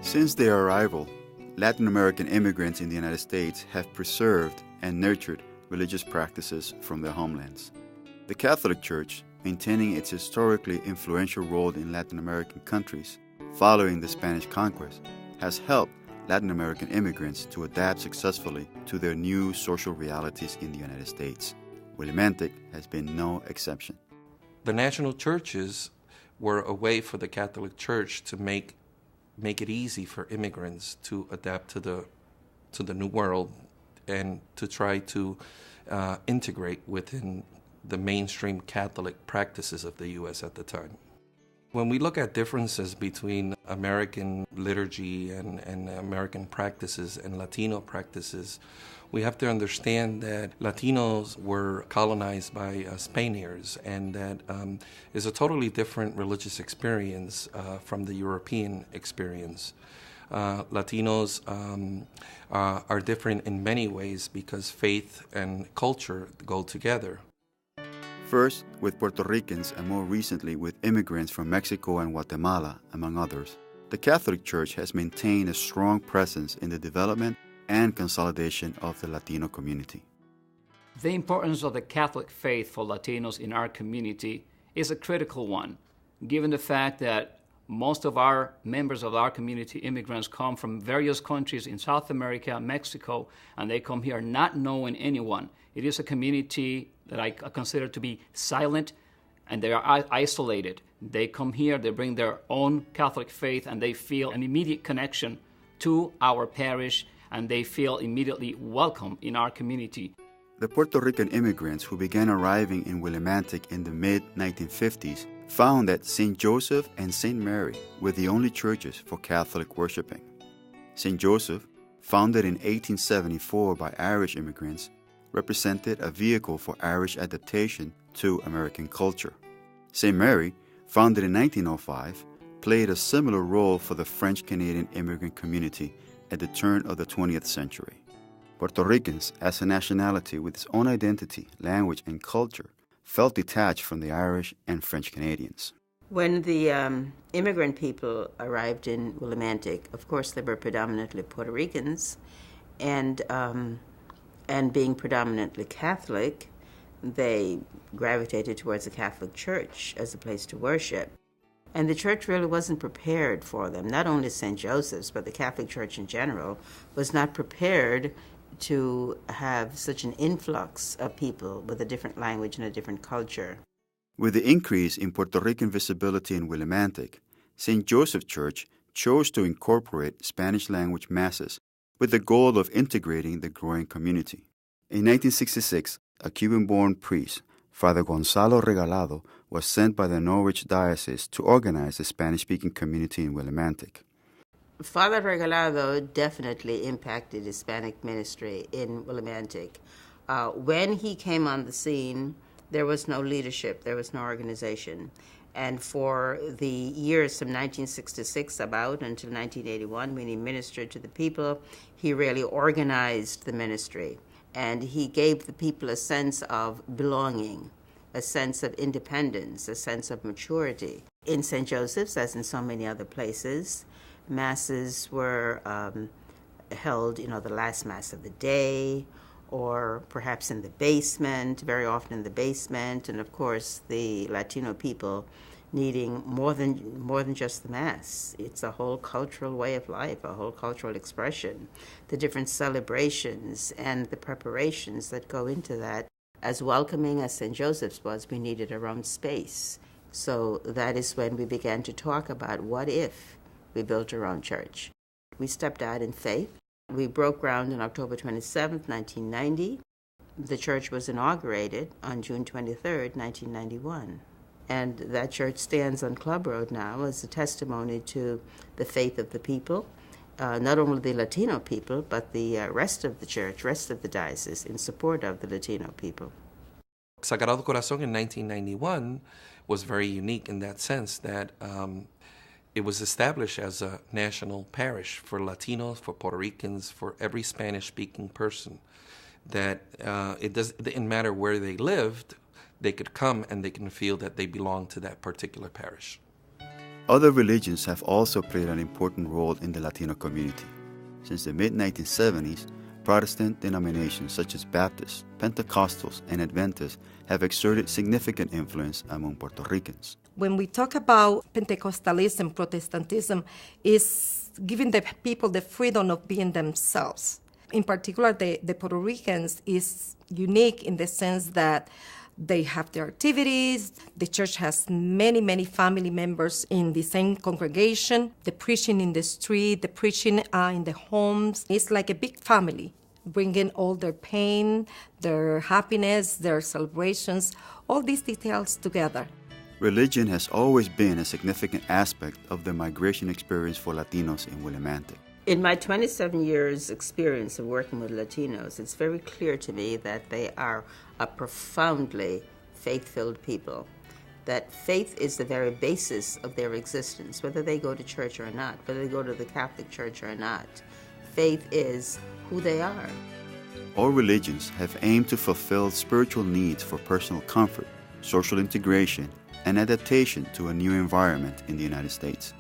Since their arrival, Latin American immigrants in the United States have preserved and nurtured religious practices from their homelands. The Catholic Church, maintaining its historically influential role in Latin American countries following the Spanish conquest, has helped Latin American immigrants to adapt successfully to their new social realities in the United States. Willimantic has been no exception. The national churches were a way for the Catholic Church to make it easy for immigrants to adapt to the new world and to try to integrate within the mainstream Catholic practices of the U.S. at the time. When we look at differences between American liturgy and American practices and Latino practices, we have to understand that Latinos were colonized by Spaniards, and that is a totally different religious experience from the European experience. Latinos are different in many ways because faith and culture go together. First with Puerto Ricans and more recently with immigrants from Mexico and Guatemala, among others, the Catholic Church has maintained a strong presence in the development and consolidation of the Latino community. The importance of the Catholic faith for Latinos in our community is a critical one, given the fact that most of our members of our community, immigrants, come from various countries in South America, Mexico, and they come here not knowing anyone. It is a community that I consider to be silent, and they are isolated. They come here, they bring their own Catholic faith, and they feel an immediate connection to our parish, and they feel immediately welcome in our community. The Puerto Rican immigrants who began arriving in Willimantic in the mid-1950s found that St. Joseph and St. Mary were the only churches for Catholic worshiping. St. Joseph, founded in 1874 by Irish immigrants, represented a vehicle for Irish adaptation to American culture. St. Mary, founded in 1905, played a similar role for the French-Canadian immigrant community at the turn of the 20th century. Puerto Ricans, as a nationality with its own identity, language, and culture, felt detached from the Irish and French Canadians. When the immigrant people arrived in Willimantic, of course they were predominantly Puerto Ricans, and being predominantly Catholic, they gravitated towards the Catholic Church as a place to worship. And the church really wasn't prepared for them. Not only St. Joseph's, but the Catholic Church in general was not prepared to have such an influx of people with a different language and a different culture. With the increase in Puerto Rican visibility in Willimantic, St. Joseph Church chose to incorporate Spanish-language masses with the goal of integrating the growing community. In 1966, a Cuban-born priest, Father Gonzalo Regalado, was sent by the Norwich Diocese to organize the Spanish-speaking community in Willimantic. Father Regalado definitely impacted Hispanic ministry in Willimantic. When he came on the scene, there was no leadership, there was no organization. And for the years from 1966 about until 1981, when he ministered to the people, he really organized the ministry. And he gave the people a sense of belonging, a sense of independence, a sense of maturity. In St. Joseph's, as in so many other places, masses were held, the last Mass of the day, or perhaps in the basement, very often in the basement, and of course the Latino people needing more than just the Mass. It's a whole cultural way of life, a whole cultural expression, the different celebrations and the preparations that go into that. As welcoming as St. Joseph's was, we needed our own space. So that is when we began to talk about what if we built our own church. We stepped out in faith. We broke ground on October 27th, 1990. The church was inaugurated on June 23rd, 1991. And that church stands on Club Road now as a testimony to the faith of the people, not only the Latino people, but the rest of the church, rest of the diocese, in support of the Latino people. Sagrado Corazón in 1991 was very unique in that sense that it was established as a national parish for Latinos, for Puerto Ricans, for every Spanish-speaking person, that it didn't matter where they lived, they could come and they can feel that they belong to that particular parish. Other religions have also played an important role in the Latino community. Since the mid-1970s, Protestant denominations such as Baptists, Pentecostals, and Adventists have exerted significant influence among Puerto Ricans. When we talk about Pentecostalism, Protestantism is giving the people the freedom of being themselves. In particular, the Puerto Ricans is unique in the sense that they have their activities. The church has many, many family members in the same congregation. The preaching in the street, the preaching in the homes. It's like a big family, bringing all their pain, their happiness, their celebrations, all these details together. Religion has always been a significant aspect of the migration experience for Latinos in Willimantic. In my 27 years' experience of working with Latinos, it's very clear to me that they are a profoundly faith-filled people, that faith is the very basis of their existence, whether they go to church or not, whether they go to the Catholic Church or not. Faith is who they are. All religions have aimed to fulfill spiritual needs for personal comfort, social integration, and adaptation to a new environment in the United States.